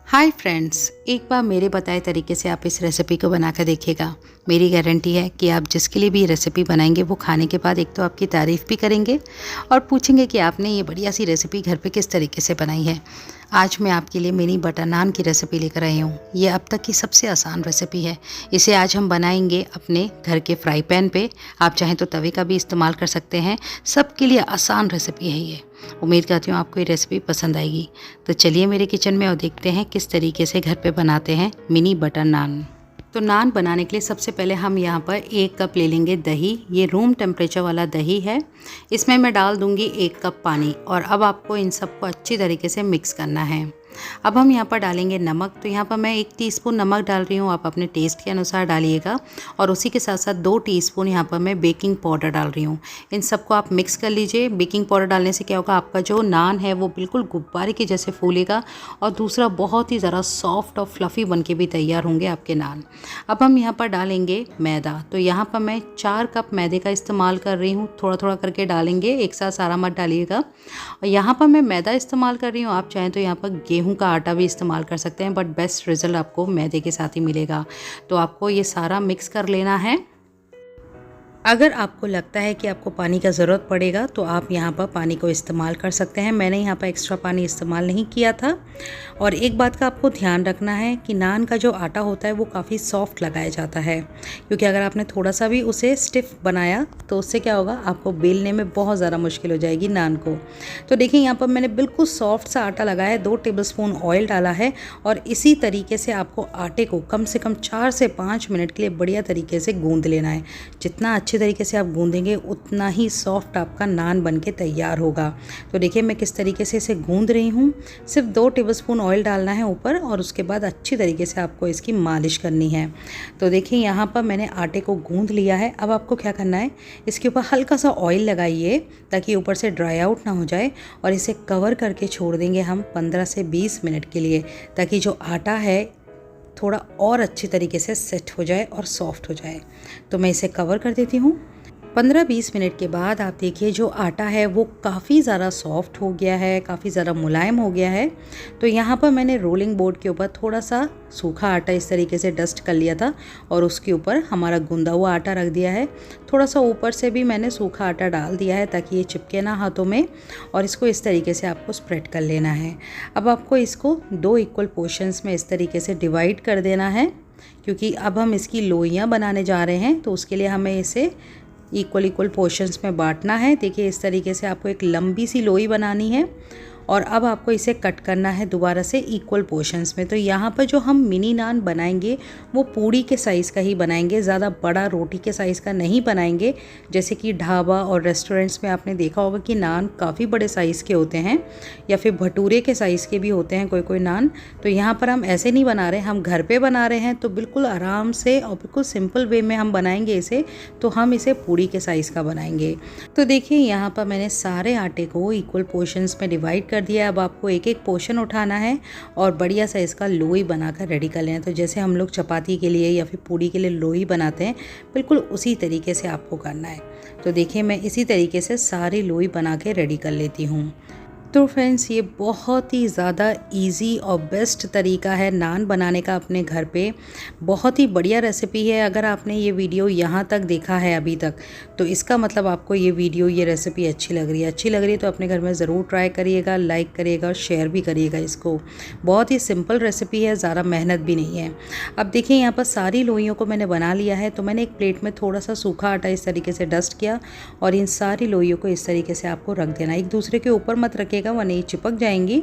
Hi friends, एक बार मेरे बताए तरीके से आप इस रेसिपी को बना कर देखिएगा। मेरी गारंटी है कि आप जिसके लिए भी ये रेसिपी बनाएंगे वो खाने के बाद एक तो आपकी तारीफ़ भी करेंगे और पूछेंगे कि आपने ये बढ़िया सी रेसिपी घर पे किस तरीके से बनाई है। आज मैं आपके लिए मिनी बटर नान की रेसिपी लेकर आई हूँ। ये अब तक की सबसे आसान रेसिपी है। इसे आज हम बनाएंगे अपने घर के फ्राई पैन पे। आप चाहें तो तवे का भी इस्तेमाल कर सकते हैं। सबके लिए आसान रेसिपी है ये। उम्मीद करती हूँ आपको ये रेसिपी पसंद आएगी। तो चलिए मेरे किचन में और देखते हैं किस तरीके से घर पे बनाते हैं मिनी बटर नान। तो नान बनाने के लिए सबसे पहले हम यहाँ पर 1 कप ले लेंगे दही। ये रूम टेम्परेचर वाला दही है। इसमें मैं डाल दूँगी 1 कप पानी और अब आपको इन सबको अच्छी तरीके से मिक्स करना है। अब हम यहाँ पर डालेंगे नमक। तो यहाँ पर मैं 1 टीस्पून नमक डाल रही हूँ, आप अपने टेस्ट के अनुसार डालिएगा। और उसी के साथ साथ 2 टीस्पून यहाँ पर मैं बेकिंग पाउडर डाल रही हूँ। इन सबको आप मिक्स कर लीजिए। बेकिंग पाउडर डालने से क्या होगा, आपका जो नान है वो बिल्कुल गुब्बारे के जैसे फूलेगा और दूसरा बहुत ही ज़रा सॉफ्ट और फ्लफ़ी बन के भी तैयार होंगे आपके नान। अब हम यहाँ पर डालेंगे मैदा। तो यहाँ पर मैं 4 कप मैदे का इस्तेमाल कर रही हूँ। थोड़ा थोड़ा करके डालेंगे, एक साथ सारा मत डालिएगा। और यहाँ पर मैं मैदा इस्तेमाल कर रही हूँ। आप चाहें तो यहाँ पर गेहूँ का आटा भी इस्तेमाल कर सकते हैं, बट बेस्ट रिजल्ट आपको मैदे के साथ ही मिलेगा। तो आपको ये सारा मिक्स कर लेना है। अगर आपको लगता है कि आपको पानी का ज़रूरत पड़ेगा तो आप यहाँ पर पानी को इस्तेमाल कर सकते हैं। मैंने यहाँ पर एक्स्ट्रा पानी इस्तेमाल नहीं किया था। और एक बात का आपको ध्यान रखना है कि नान का जो आटा होता है वो काफ़ी सॉफ्ट लगाया जाता है, क्योंकि अगर आपने थोड़ा सा भी उसे स्टिफ बनाया तो उससे क्या होगा, आपको बेलने में बहुत ज़्यादा मुश्किल हो जाएगी नान को। तो देखिए यहाँ पर मैंने बिल्कुल सॉफ्ट सा आटा लगाया है, 2 टेबलस्पून ऑयल डाला है और इसी तरीके से आपको आटे को कम से कम 4 से 5 मिनट के लिए बढ़िया तरीके से गूँध लेना है। जितना अच्छे तरीके से आप गूंदेंगे उतना ही सॉफ्ट आपका नान बनके तैयार होगा। तो देखिए मैं किस तरीके से इसे गूंद रही हूँ। सिर्फ 2 टेबलस्पून ऑयल डालना है ऊपर और उसके बाद अच्छी तरीके से आपको इसकी मालिश करनी है। तो देखिए यहाँ पर मैंने आटे को गूंद लिया है। अब आपको क्या करना है, इसके ऊपर हल्का सा ऑयल लगाइए ताकि ऊपर से ड्राई आउट ना हो जाए और इसे कवर करके छोड़ देंगे हम 15 से 20 मिनट के लिए, ताकि जो आटा है थोड़ा और अच्छी तरीके से सेट हो जाए और सॉफ्ट हो जाए। तो मैं इसे कवर कर देती हूँ। 15-20 मिनट के बाद आप देखिए जो आटा है वो काफ़ी ज़्यादा सॉफ्ट हो गया है, काफ़ी ज़्यादा मुलायम हो गया है। तो यहाँ पर मैंने रोलिंग बोर्ड के ऊपर थोड़ा सा सूखा आटा इस तरीके से डस्ट कर लिया था और उसके ऊपर हमारा गूंदा हुआ आटा रख दिया है। थोड़ा सा ऊपर से भी मैंने सूखा आटा डाल दिया है ताकि ये चिपके ना हाथों में, और इसको इस तरीके से आपको स्प्रेड कर लेना है। अब आपको इसको 2 इक्वल पोर्शंस में इस तरीके से डिवाइड कर देना है, क्योंकि अब हम इसकी लोइयाँ बनाने जा रहे हैं। तो उसके लिए हमें इसे इक्वल पोर्शंस में बांटना है। देखिए इस तरीके से आपको एक लंबी सी लोई बनानी है और अब आपको इसे कट करना है दोबारा से इक्वल पोर्शंस में। तो यहाँ पर जो हम मिनी नान बनाएंगे वो पूड़ी के साइज़ का ही बनाएंगे, ज़्यादा बड़ा रोटी के साइज़ का नहीं बनाएंगे। जैसे कि ढाबा और रेस्टोरेंट्स में आपने देखा होगा कि नान काफ़ी बड़े साइज़ के होते हैं या फिर भटूरे के साइज़ के भी होते हैं कोई नान। तो यहाँ पर हम ऐसे नहीं बना रहे, हम घर पर बना रहे हैं। तो बिल्कुल आराम से और बिल्कुल सिंपल वे में हम बनाएंगे इसे। तो हम इसे पूड़ी के साइज़ का बनाएंगे। तो देखिए यहाँ पर मैंने सारे आटे को इक्वल पोर्शंस में डिवाइड कर दिया। अब आपको एक एक पोर्शन उठाना है और बढ़िया सा इसका लोई बनाकर रेडी कर लेना। तो जैसे हम लोग चपाती के लिए या फिर पूड़ी के लिए लोई बनाते हैं, बिल्कुल उसी तरीके से आपको करना है। तो देखिए मैं इसी तरीके से सारी लोई बना के रेडी कर लेती हूँ। तो फ्रेंड्स ये बहुत ही ज़्यादा इजी और बेस्ट तरीका है नान बनाने का अपने घर पे। बहुत ही बढ़िया रेसिपी है। अगर आपने ये वीडियो यहाँ तक देखा है अभी तक, तो इसका मतलब आपको ये वीडियो, ये रेसिपी अच्छी लग रही है तो अपने घर में ज़रूर ट्राई करिएगा, लाइक करिएगा और शेयर भी करिएगा इसको। बहुत ही सिंपल रेसिपी है, ज़्यादा मेहनत भी नहीं है। अब देखिए यहाँ पर सारी लोइयों को मैंने बना लिया है। तो मैंने एक प्लेट में थोड़ा सा सूखा आटा इस तरीके से डस्ट किया और इन सारी लोइयों को इस तरीके से आपको रख देना। एक दूसरे के ऊपर मत रखिएगा वरना ये चिपक जाएंगी।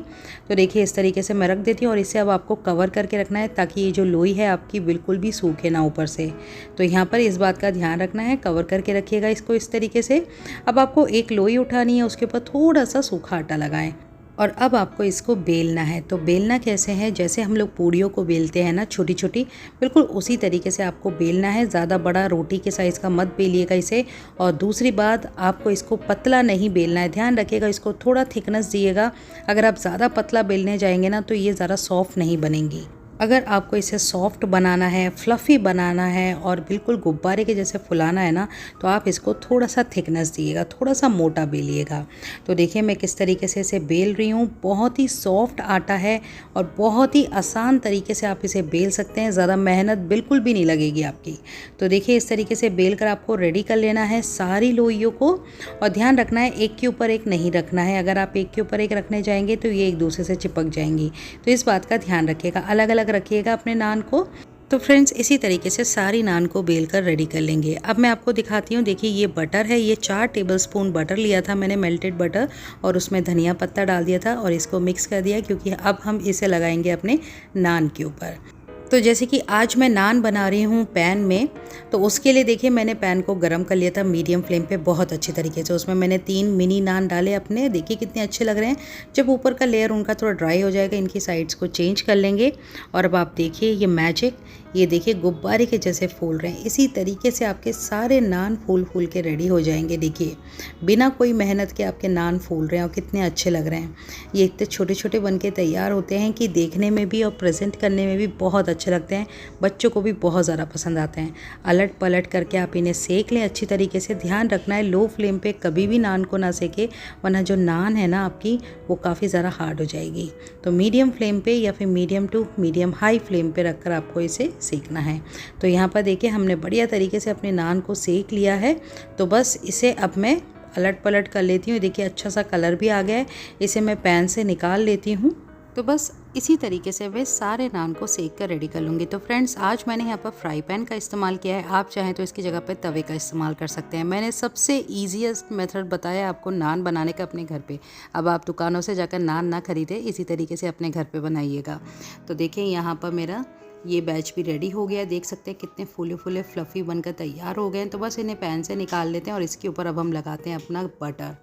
तो देखिए इस तरीके से मैं रख देती हूँ और इसे अब आपको कवर करके रखना है ताकि ये जो लोई है आपकी बिल्कुल भी सूखे ना ऊपर से। तो यहाँ पर इस बात का ध्यान रखना है, कवर करके रखिएगा इसको इस तरीके से। अब आपको एक लोई उठानी है, उसके ऊपर थोड़ा सा सूखा आटा लगाएं और अब आपको इसको बेलना है। तो बेलना कैसे है, जैसे हम लोग पूड़ियों को बेलते हैं ना छोटी छोटी, बिल्कुल उसी तरीके से आपको बेलना है। ज़्यादा बड़ा रोटी के साइज़ का मत बेलिएगा इसे। और दूसरी बात, आपको इसको पतला नहीं बेलना है, ध्यान रखिएगा इसको थोड़ा थिकनेस दिएगा। अगर आप ज़्यादा पतला बेलने जाएंगे ना तो ये ज़रा सॉफ्ट नहीं बनेंगी। अगर आपको इसे सॉफ्ट बनाना है, फ्लफ़ी बनाना है और बिल्कुल गुब्बारे के जैसे फुलाना है ना, तो आप इसको थोड़ा-सा थिकनेस दिएगा, थोड़ा-सा मोटा बेलिएगा। तो देखिए मैं किस तरीके से इसे बेल रही हूँ। बहुत ही सॉफ्ट आटा है और बहुत ही आसान तरीके से आप इसे बेल सकते हैं, ज़्यादा मेहनत बिल्कुल भी नहीं लगेगी आपकी। तो देखिए इस तरीके से बेल कर आपको रेडी कर लेना है सारी लोइयों को, और ध्यान रखना है एक के ऊपर एक नहीं रखना है। अगर आप एक के ऊपर एक रखने जाएंगे तो ये एक दूसरे से चिपक जाएंगी, तो इस बात का ध्यान रखिएगा, अलग अलग रखिएगा अपने नान को। तो फ्रेंड्स इसी तरीके से सारी नान को बेल कर रेडी कर लेंगे। अब मैं आपको दिखाती हूँ। देखिए ये बटर है, ये 4 टेबलस्पून बटर लिया था मैंने, मेल्टेड बटर, और उसमें धनिया पत्ता डाल दिया था और इसको मिक्स कर दिया, क्योंकि अब हम इसे लगाएंगे अपने नान के ऊपर। तो जैसे कि आज मैं नान बना रही हूँ पैन में, तो उसके लिए देखिए मैंने पैन को गरम कर लिया था मीडियम फ्लेम पे बहुत अच्छी तरीके से। उसमें मैंने 3 मिनी नान डाले अपने, देखिए कितने अच्छे लग रहे हैं। जब ऊपर का लेयर उनका थोड़ा ड्राई हो जाएगा, इनकी साइड्स को चेंज कर लेंगे। और अब आप देखिए ये मैजिक, ये देखिए गुब्बारे के जैसे फूल रहे हैं। इसी तरीके से आपके सारे नान फूल फूल के रेडी हो जाएंगे। देखिए बिना कोई मेहनत के आपके नान फूल रहे हैं और कितने अच्छे लग रहे हैं। ये इतने छोटे छोटे बन के तैयार होते हैं कि देखने में भी और प्रेजेंट करने में भी बहुत अच्छे लगते हैं, बच्चों को भी बहुत ज़्यादा पसंद आते हैं। अलट पलट करके आप इन्हें सेक लें अच्छी तरीके से। ध्यान रखना है लो फ्लेम पे कभी भी नान को ना सेके, वरना जो नान है ना आपकी वो काफ़ी ज़्यादा हार्ड हो जाएगी। तो मीडियम फ्लेम पे या फिर medium to medium high flame पे रखकर आपको इसे सेकना है। तो यहाँ पर देखिए हमने बढ़िया तरीके से अपने नान को सेक लिया है। तो बस इसे अब मैं अलट पलट कर लेती हूँ। देखिए अच्छा सा कलर भी आ गया है। इसे मैं पैन से निकाल लेती हूँ। तो बस इसी तरीके से मैं सारे नान को सेक कर रेडी कर लूँगी। तो फ्रेंड्स आज मैंने यहाँ पर फ्राई पैन का इस्तेमाल किया है, आप चाहें तो इसकी जगह पे तवे का इस्तेमाल कर सकते हैं। मैंने सबसे ईजीएस्ट मेथड बताया आपको नान बनाने का अपने घर पे। अब आप दुकानों से जाकर नान ना खरीदें, इसी तरीके से अपने घर पे बनाइएगा। तो देखिए यहाँ पर मेरा ये बैच भी रेडी हो गया। देख सकते हैं कितने फूले फूले फ्लफ़ी बनकर तैयार हो गए हैं। तो बस इन्हें पैन से निकाल लेते हैं और इसके ऊपर अब हम लगाते हैं अपना बटर।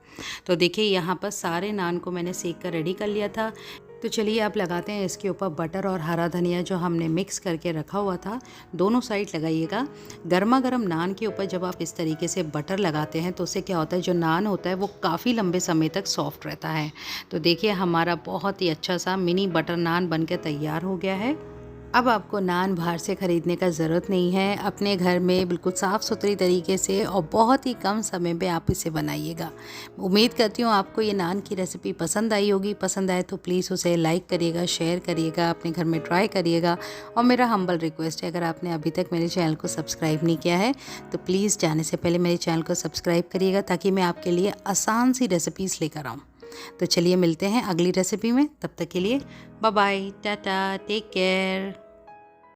तो देखिए यहाँ पर सारे नान को मैंने सेक कर रेडी कर लिया था। तो चलिए आप लगाते हैं इसके ऊपर बटर और हरा धनिया जो हमने मिक्स करके रखा हुआ था, दोनों साइड लगाइएगा। गर्मा गर्म नान के ऊपर जब आप इस तरीके से बटर लगाते हैं तो उससे क्या होता है, जो नान होता है वो काफ़ी लंबे समय तक सॉफ्ट रहता है। तो देखिए हमारा बहुत ही अच्छा सा मिनी बटर नान बनकर तैयार हो गया है। अब आपको नान बाहर से ख़रीदने का ज़रूरत नहीं है, अपने घर में बिल्कुल साफ़ सुथरी तरीके से और बहुत ही कम समय में आप इसे बनाइएगा। उम्मीद करती हूँ आपको ये नान की रेसिपी पसंद आई होगी। पसंद आए तो प्लीज़ उसे लाइक करिएगा, शेयर करिएगा, अपने घर में ट्राई करिएगा। और मेरा हम्बल रिक्वेस्ट है, अगर आपने अभी तक मेरे चैनल को सब्सक्राइब नहीं किया है तो प्लीज़ जाने से पहले मेरे चैनल को सब्सक्राइब करिएगा, ताकि मैं आपके लिए आसान सी रेसिपीज़ लेकर आऊँ। तो चलिए मिलते हैं अगली रेसिपी में, तब तक के लिए bye bye, tata, take care.